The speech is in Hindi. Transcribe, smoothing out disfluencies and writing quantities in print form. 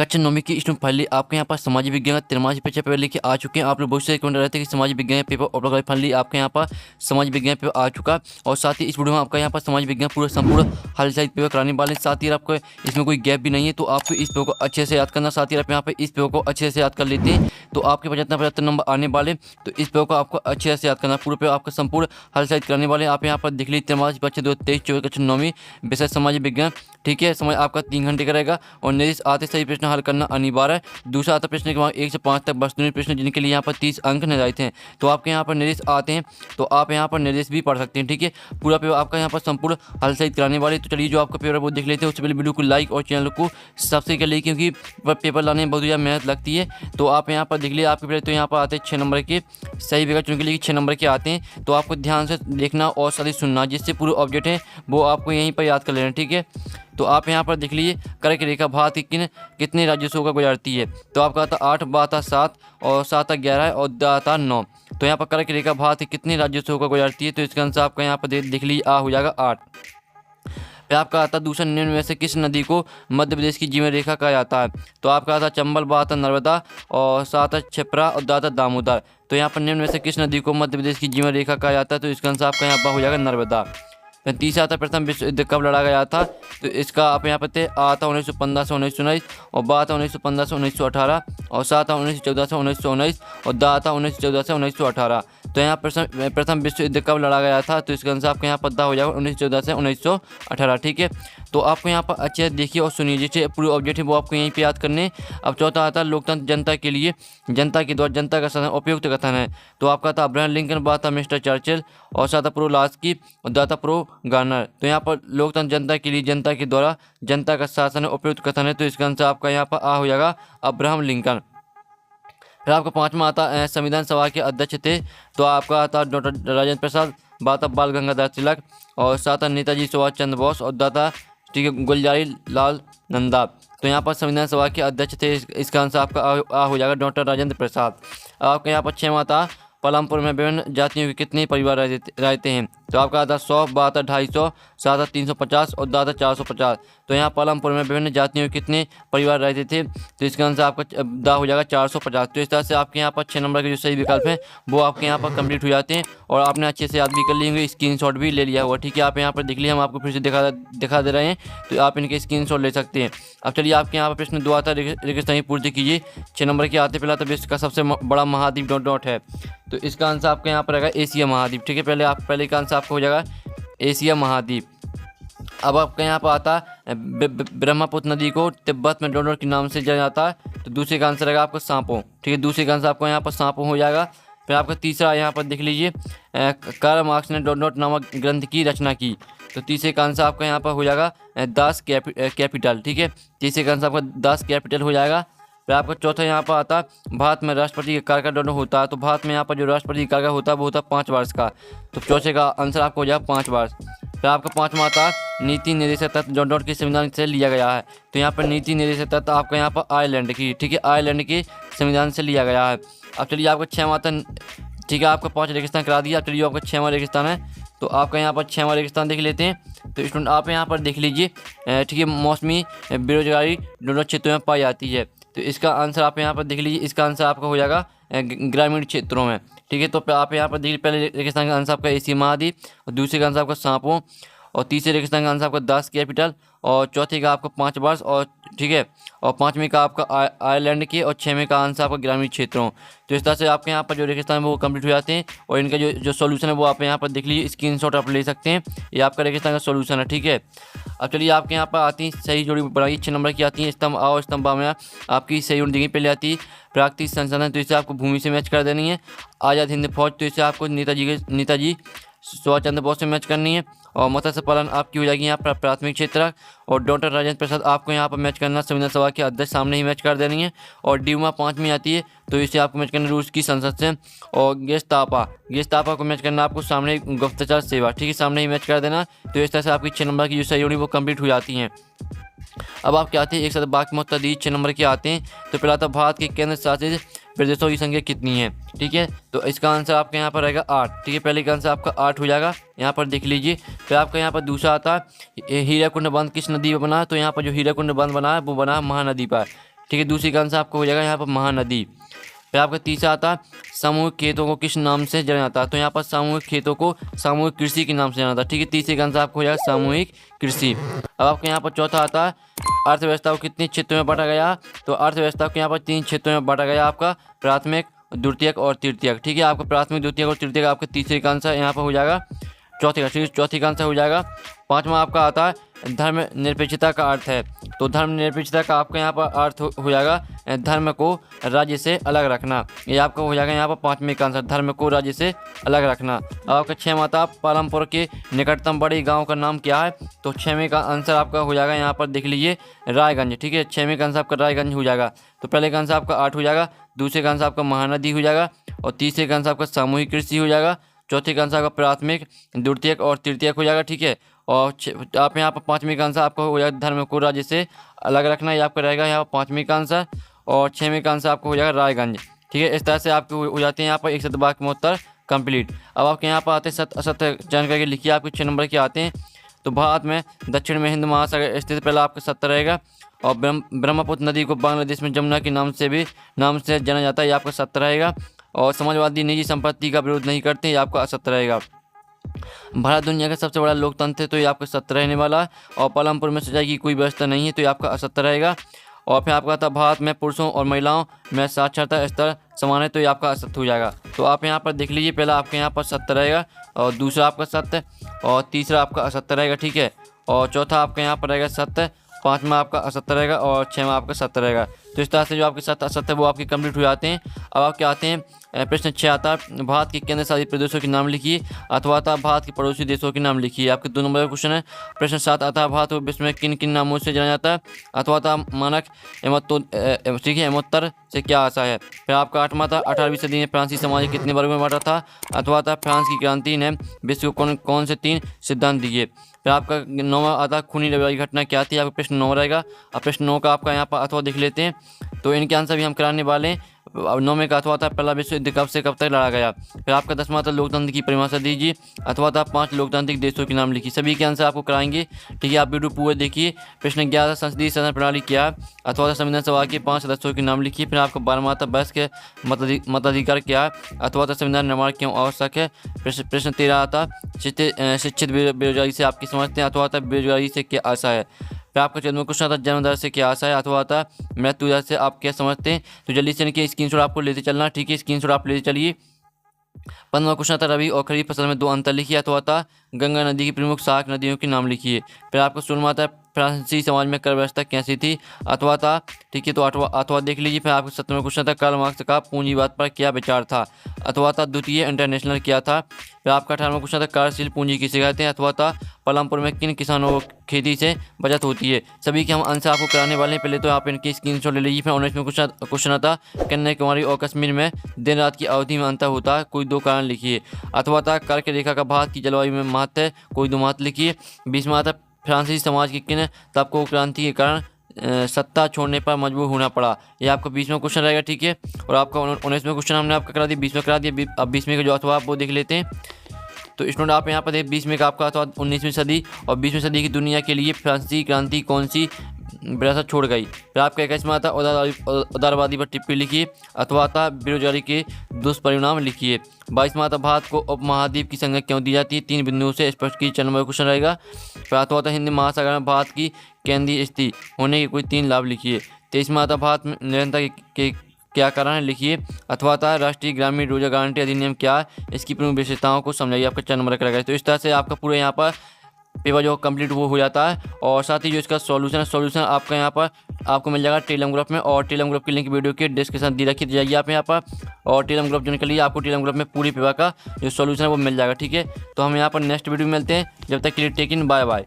कक्षा नौवीं की स्टूडेंट फाइनली आपके यहाँ पर समाज विज्ञान का 13वां पेपर लेके आ चुके हैं। आप लोग बहुत से कमेंट रहते हैं कि समाज विज्ञान पेपर और फाइनली आपके यहाँ पर समाज विज्ञान पेपर आ चुका। और साथ ही इस वीडियो में आपका यहाँ पर समाज विज्ञान पूरा संपूर्ण हाल साइज पेपर कराने वाले। साथ ही आपको इसमें कोई गैप भी नहीं है, तो आपको इस पेपर को अच्छे से याद करना। साथ ही आप यहाँ पर इस पेपर को अच्छे से याद कर लेते हैं तो आपके पास जितना 75 नंबर आने वाले, तो इस पेपर को आपको अच्छे से याद करना। पूरे पेपर आपका संपूर्ण हाल साइज कराने वाले। आप यहाँ पर देख लीजिए 13 बच्चे 2023 कक्षा नौवीं विषय समाज विज्ञान। ठीक है, समय आपका 3 घंटे का रहेगा और निर्देश आते सही प्रश्न हल करना अनिवार्य है। दूसरा आता प्रश्न के बाद 1 से 5 तक वस्तुनिष्ठ प्रश्न जिनके लिए यहाँ पर 30 अंक निर्धारित हैं। तो आपके यहाँ पर निर्देश आते हैं तो आप यहाँ पर निर्देश भी पढ़ सकते हैं। ठीक है, पूरा पेपर आपका यहाँ पर संपूर्ण हल सहित कराने वाले। तो चलिए जो आपका पेपर है वो देख लेते हैं। उससे पहले वीडियो को लाइक और चैनल को सब्सक्राइब कर लीजिए, क्योंकि पेपर लाने में बहुत ज़्यादा मेहनत लगती है। तो आप यहाँ पर देख लीजिए आपके पेपर तो यहाँ पर आते हैं 6 नंबर के, सही विकल्प चुन के लिए 6 नंबर के आते हैं। तो आपको ध्यान से देखना और साथ ही सुनना, जिससे पूरे ऑब्जेक्ट है वो आपको यहीं पर याद कर लेना। ठीक है, तो आप यहाँ पर देख लीजिए कर्क रेखा भारत की कितने राज्यों से होकर गुजरती है। तो आपका आता 8, ब आता 7 और 7 11 और द आता 9। तो यहाँ पर कर्क रेखा भारत के कितने राज्यों से होकर गुजरती है, तो इसका आंसर आपका यहाँ पर देख लीजिए आ हो जाएगा 8। फिर आपका आता दूसरा निम्न में से किस नदी को मध्य प्रदेश की जीवन रेखा कहा जाता है। तो आपका आता चंबल, ब आता नर्मदा और 7 क्षिप्रा और द आता दामोदर। तो यहाँ पर निम्न में से किस नदी को मध्य प्रदेश की जीवन रेखा कहा जाता है, तो इसका आंसर आपका यहाँ पर हो जाएगा नर्मदा। फिर तीसरा आता प्रथम विश्व युद्ध कब लड़ा गया था। तो इसका आप यहाँ पर आता 1915 से 1919 और ब आता 1915 से 1918 और 7 आता 1914 से 1919 और द आता 1914 से 1918। तो यहाँ प्रथम विश्व युद्ध कब लड़ा गया था, तो इसका आंसर आपका यहाँ पर हो जाएगा 1914 से 1918। ठीक है, तो आपको यहाँ पर अच्छे से देखिए और सुनिए, जैसे पूरे ऑब्जेक्ट है वो आपको यहीं पे याद करने। अब चौथा आता लोकतंत्र जनता के लिए, जनता के द्वारा जनता का शासन उपयुक्त कथन है। तो आपका था अब्राहम लिंकन, ब आता मिस्टर चर्चिल और 7 प्रो लास्की और द आता प्रो गार्नर। तो यहाँ पर लोकतंत्र जनता के लिए, जनता के द्वारा जनता का शासन उपयुक्त कथन है। तो इसका आंसर आपका यहाँ पर आ हो जाएगा अब्राहम लिंकन। फिर आपका 5वां आता संविधान सभा के अध्यक्ष थे। तो आपका आता डॉक्टर राजेंद्र प्रसाद, ब आता बाल गंगाधर तिलक और 7 नेताजी सुभाष चंद्र बोस और द आता ठीक है गुलजारी लाल नंदा। तो यहाँ पर संविधान सभा के अध्यक्ष थे। इसका आंसर आपका आ हो जाएगा डॉक्टर राजेंद्र प्रसाद। आपका यहाँ पर 6वां था पालमपुर में विभिन्न जातियों के कितने परिवार रहते हैं। तो आपका आता 100, ब आता 250, 7 आता 350 और द आता 450। तो यहाँ पालमपुर में विभिन्न जातियों के कितने परिवार रहते थे, तो इसका आंसर आपका द हो जाएगा 450। तो इस तरह से आपके यहाँ पर 6 नंबर के जो सही विकल्प हैं वो आपके यहाँ पर कंप्लीट हो जाते हैं और आपने अच्छे से याद भी कर लिए, स्क्रीनशॉट भी ले लिया हुआ। ठीक है, आप यहाँ पर देख लिए, हम आपको फिर से दिखा दे रहे हैं, तो आप इनके स्क्रीनशॉट ले सकते हैं। अब चलिए आपके यहाँ पर प्रश्न 2 आता रेगिस्तानी पूर्ति कीजिए। 6 नंबर के आते पहला तो विश्व का सबसे बड़ा महाद्वीप डॉट डॉट है। तो इसका आंसर आपका यहाँ पर रहेगा एशिया महाद्वीप। ठीक है, पहले का आंसर आपका हो जाएगा एशिया महाद्वीप। अब आपका यहाँ पर आता ब्रह्मपुत्र नदी को तिब्बत में डोडोर के नाम से जाना जाता है। तो दूसरे का आंसर रहेगा आपका सांपों। ठीक है, दूसरे का आंसर आपको यहाँ पर सांपों हो जाएगा। फिर आपका तीसरा यहाँ पर देख लीजिए कार्ल मार्क्स ने डोडोर नामक ग्रंथ की रचना की। तो तीसरे का आंसर आपका यहाँ पर हो जाएगा दास कैपिटल। ठीक है, तीसरे का आंसर आपका दास कैपिटल हो जाएगा। फिर आपका चौथा यहाँ पर आता भारत में राष्ट्रपति का कार्यकाल होता है। तो भारत में यहाँ पर जो राष्ट्रपति का कार्यकाल होता है वो होता है 5 वर्ष का। तो चौथे का आंसर आपको हो जाएगा 5 वर्ष। फिर आपका 5वां आता नीति निर्देशक तत्व डॉट के संविधान से लिया गया है। तो यहाँ पर नीति निर्देशक तत्व आपका यहाँ पर आयरलैंड की, ठीक है, आयरलैंड के संविधान से लिया गया है। अब चलिए आपका 6वां आता, ठीक है, आपका 5 रेगिस्तान करा दिया। चलिए आपका 6वां रेगिस्तान है। तो आपका यहाँ पर 6वां रेगिस्तान देख लेते हैं। तो स्टूडेंट आप यहाँ पर देख लीजिए, ठीक है, मौसमी बेरोजगारी दोनों क्षेत्रों में पाई जाती है। तो इसका आंसर आप यहाँ पर देख लीजिए, इसका आंसर आपका हो जाएगा ग्रामीण क्षेत्रों में। ठीक है, तो आप यहाँ पर देखिए पहले रेगिस्तान का आंसर आपका एशिया महाद्वीप और दूसरे का आंसर आपका सांपों और तीसरे रेगिस्तान का आंसर आपका दास कैपिटल और चौथे का आपका 5 वर्ष और ठीक है, और 5वें का आपका आयरलैंड के और 6वें का आंसर आपका ग्रामीण क्षेत्रों। तो इस तरह से आपके यहाँ पर जो रेगिस्तान है वो कंप्लीट हो जाते हैं और इनका जो सॉल्यूशन है वो आप यहाँ पर देख लीजिए, स्क्रीनशॉट आप ले सकते हैं। ये आपका रेगिस्तान का सॉल्यूशन है। ठीक है, अब चलिए आपके यहाँ पर आती है सही जोड़ी बनाइए। 6 नंबर की आती है स्तंभ आ और स्तंभ बा में आपकी सही जोड़ी देखिए। पहले आती है प्राकृतिक संसाधन, तो इसे आपको भूमि से मैच कर देनी है। आज़ाद हिंद फौज, तो इसे आपको नेताजी सुभाष चंद्र बोस से मैच करनी है। और मत्स्य पालन आपकी हो जाएगी यहाँ पर प्राथमिक क्षेत्र। और डॉक्टर राजेंद्र प्रसाद आपको यहाँ पर मैच करना संविधान सभा के अध्यक्ष सामने ही मैच कर देनी है। और ड्यूमा 5वीं आती है, तो इसे आपको मैच करना रूस की संसद से। और गेस्तापा को मैच करना आपको सामने गुप्तचर सेवा, ठीक है, सामने ही मैच कर देना। तो इस तरह से आपकी 6 नंबर की जो सही जोड़ी वो कंप्लीट हो जाती हैं। अब आपके आते हैं एक साथ बाकी मुतअद्दिद 6 नंबर के आते हैं। तो पहला था भारत के केंद्र शासित प्रदेशों की संख्या कितनी है। ठीक है, तो इसका आंसर आपका यहाँ पर रहेगा 8। ठीक है, पहले का आंसर आपका 8 हो जाएगा, यहाँ पर देख लीजिए। फिर आपका यहाँ पर दूसरा आता है हीराकुंड बांध किस नदी पर बना है। तो यहाँ पर जो हीराकुंड बांध बना है वो बना है महानदी पर। ठीक है। दूसरी का आंसर आपको हो जाएगा यहाँ पर महानदी। फिर आपका तीसरा आता है सामूहिक खेतों को किस नाम से जाना जाता है, तो यहाँ पर सामूहिक खेतों को सामूहिक कृषि के नाम से जाना जाता है। ठीक है, तीसरे का आंसर आपको हो जाएगा सामूहिक कृषि। अब आपके यहाँ पर चौथा आता है अर्थव्यवस्था को कितने क्षेत्रों में बांटा गया, तो अर्थव्यवस्था को यहाँ पर 3 क्षेत्रों में बांटा गया, आपका प्राथमिक, द्वितीयक और तृतीयक। ठीक है, आपका प्राथमिक, द्वितीयक और तृतीयक आपका तीसरे का आंसर यहाँ पर हो जाएगा चौथे का। ठीक है, चौथे का आंसर हो जाएगा। पाँचवा आपका आता है धर्म निरपेक्षता का अर्थ है, तो धर्म निरपेक्षता का आपका यहाँ पर अर्थ हो जाएगा धर्म को राज्य से अलग रखना। ये आपका हो जाएगा यहाँ पर पाँचवें का आंसर, धर्म को राज्य से अलग रखना। अब आपका छठवां आता पालमपुर के निकटतम बड़े गांव का नाम क्या है, तो छठवें का आंसर आपका हो जाएगा यहाँ पर देख लीजिए रायगंज। ठीक है, छठवें का आंसर आपका रायगंज हो जाएगा। तो पहले का आंसर आपका 8 हो जाएगा, दूसरे का आंसर आपका महानदी हो जाएगा, और तीसरे का आंसर आपका सामूहिक कृषि हो जाएगा, चौथे का आंसर आपका प्राथमिक, द्वितीयक और तृतीयक हो जाएगा। ठीक है, और आप यहाँ पर पाँचवीं का आंसर आपका हो जाएगा धर्म को राज्य से अलग रखना, ये आपका रहेगा यहाँ पर पाँचवीं का आंसर, और छठवें का आंसर आपको हो जाएगा रायगंज। ठीक है, इस तरह से आपके हो जाते हैं यहाँ पर 107 वाक्य में उत्तर कंप्लीट। अब आपके यहाँ पर आते हैं सत्य असत्य जानकारी लिखिए, आपके 6 नंबर के आते हैं। तो भारत में दक्षिण में हिंद महासागर स्थित, पहला आपका सत्य रहेगा, और ब्रह्मपुत्र नदी को बांग्लादेश में जमुना के नाम से जाना जाता है, ये आपका सत्य रहेगा। और समाजवादी निजी संपत्ति का विरोध नहीं करते, ये आपका असत्य रहेगा। भारत दुनिया का सबसे बड़ा लोकतंत्र है, तो ये आपका सत्य रहने वाला है। और पालमपुर में सिंचाई की कोई व्यवस्था नहीं है, तो ये आपका असत्य रहेगा। और फिर आपका था भारत में पुरुषों और महिलाओं में साक्षरता स्तर समान है, तो ये आपका असत्य हो जाएगा। तो आप यहाँ पर देख लीजिए, पहला आपके यहाँ पर सत्य रहेगा, और दूसरा आपका सत्य, और तीसरा आपका असत्य रहेगा। ठीक है, और चौथा आपका यहाँ पर रहेगा सत्य, पाँचवा आपका असत्य रहेगा, और छठवां आपका सत्य रहेगा। तो इस तरह से जो आपके सत्य असत्य वो आपके कंप्लीट हो जाते हैं। अब आपके आते हैं प्रश्न 6 आता है भारत के केंद्र शासित प्रदेशों के नाम लिखिए, अथवा आता है भारत के पड़ोसी देशों के नाम लिखिए, आपके 2 नंबर का क्वेश्चन है। प्रश्न 7 आता है भारत को विश्व में किन किन नामों से जाना जाता है, अथवा आता मानक ठीक है एमोत्तर से क्या आशा है। फिर आपका 8वां था 18वीं सदी में फ्रांसीसी समाज कितने वर्ग में बांटा था, अथवा था फ्रांस की क्रांति ने विश्व को कौन से 3 सिद्धांत दिए। फिर आपका 9वां आता खूनी रविवार की घटना क्या थी, आपका प्रश्न 9 रहेगा। अब प्रश्न 9 का आपका यहाँ पर अथवा देख लेते हैं, तो इनके आंसर भी हम कराने वाले हैं। अब 9वें का अथवा था पहला विश्व युद्ध कब से कब तक लड़ा गया। फिर आपका 10वां था लोकतंत्र की परिभाषा दीजिए, अथवा था 5 लोकतांत्रिक देशों के नाम लिखिए। सभी के आंसर आपको कराएंगे। ठीक है, आप वीडियो पूरा देखिए। प्रश्न 11 संसदीय शासन प्रणाली क्या है, अथवा था संविधान सभा के 5 सदस्यों के नाम लिखिए। फिर आपका 12वां था बहस के मताधिकार क्या है, अथवा था संविधान निर्माण क्यों आवश्यक है। प्रश्न 13 आता शिक्षित बेरोजगारी से आप क्या समझते हैं, अथवा था बेरोजगारी से क्या आशा है। फिर आपका 14वां क्वेश्चन आता है जन्म दर से क्या आशा है, अथवा आता मृत्यु दर से आप क्या समझते हैं। तो जल्दी से इनके स्क्रीनशॉट आपको लेते चलना। ठीक है, स्क्रीनशॉट आप लेते चलिए। 15वां क्वेश्चन आता रबी और खरीफ फसल में 2 अंतर लिखिए, अथवा आता गंगा नदी की प्रमुख सहायक नदियों के नाम लिखिए। फिर आपको 16वां आता फ्रांसीसी समाज में कर व्यवस्था कैसी थी, अथवा था। ठीक है, तो अथवा देख लीजिए। फिर आपको 17वां क्वेश्चन था कार्ल मार्क्स का पूंजीवाद पर क्या विचार था, अथवा था द्वितीय इंटरनेशनल क्या था। फिर आपका 18वां क्वेश्चन था कार्यशील पूंजी किसे कहते हैं, अथवा था पालमपुर में किन किसानों को खेती से बचत होती है। सभी के हम आंसर आपको कराने वाले हैं। पहले तो आप इनके स्क्रीनशॉट ले लीजिए। फिर 19वें क्वेश्चन आता कन्याकुमारी और कश्मीर में दिन रात की अवधि में अंतर होता है, कोई 2 कारण लिखिए। अथवा था कर्क रेखा का भारत की जलवायु में महत्व है, कोई 2 महत्व लिखिए। 20वां आता फ्रांसीसी समाज की किन तबकों क्रांति के कारण सत्ता छोड़ने पर मजबूर होना पड़ा, ये आपका 20वां क्वेश्चन रहेगा। ठीक है, और आपका 19वें क्वेश्चन हमने आपका करा दिया, 20वें करा दिया। अब 20वें का जो अथवा आप वो देख लेते हैं। तो स्टूडेंट आप यहाँ पर देख 20वें का आपका अथवा 19वीं सदी और 20वीं सदी की दुनिया के लिए फ्रांसीसी क्रांति कौन सी विरासत छोड़ गई। फिर आपका 21वां आता उदारवादी पर टिप्पणी लिखिए, अथवा आता बेरोजगारी के दुष्परिणाम लिखिए। 22वां आता भारत को उपमहाद्वीप की संज्ञा क्यों दी जाती है, 3 बिंदुओं से स्पष्ट की। 4 नंबर क्वेश्चन रहेगा। फिर अथवा आता हिंद महासागर में भारत की केंद्रीय स्थिति होने के कोई 3 लाभ लिखिए। 23वां आता भारत में निरंतरता के क्या कारण है लिखिए। अथवा था राष्ट्रीय ग्रामीण रोजगार गारंटी अधिनियम क्या है, इसकी प्रमुख विशेषताओं को समझाइए। आपका 4 नंबर का रहेगा। तो इस तरह से आपका पूरा यहाँ पर पेपर जो कंप्लीट वो हो जाता है। और साथ ही जो इसका सॉल्यूशन आपका यहाँ पर आपको मिल जाएगा टेलीग्राम ग्रुप में, और टेलीग्राम ग्रुप की लिंक वीडियो के डिस्क्रिप्शन दी रखी जाएगी आप यहाँ पर। और टेलीग्राम ग्रुप ज्वाइन कर लीजिए, आपको टेलीग्राम ग्रुप में पूरी पेपर का जो सॉल्यूशन है वो मिल जाएगा। ठीक है, तो हम यहाँ पर नेक्स्ट वीडियो में मिलते हैं। जब तक के लिए टेक इन, बाय बाय।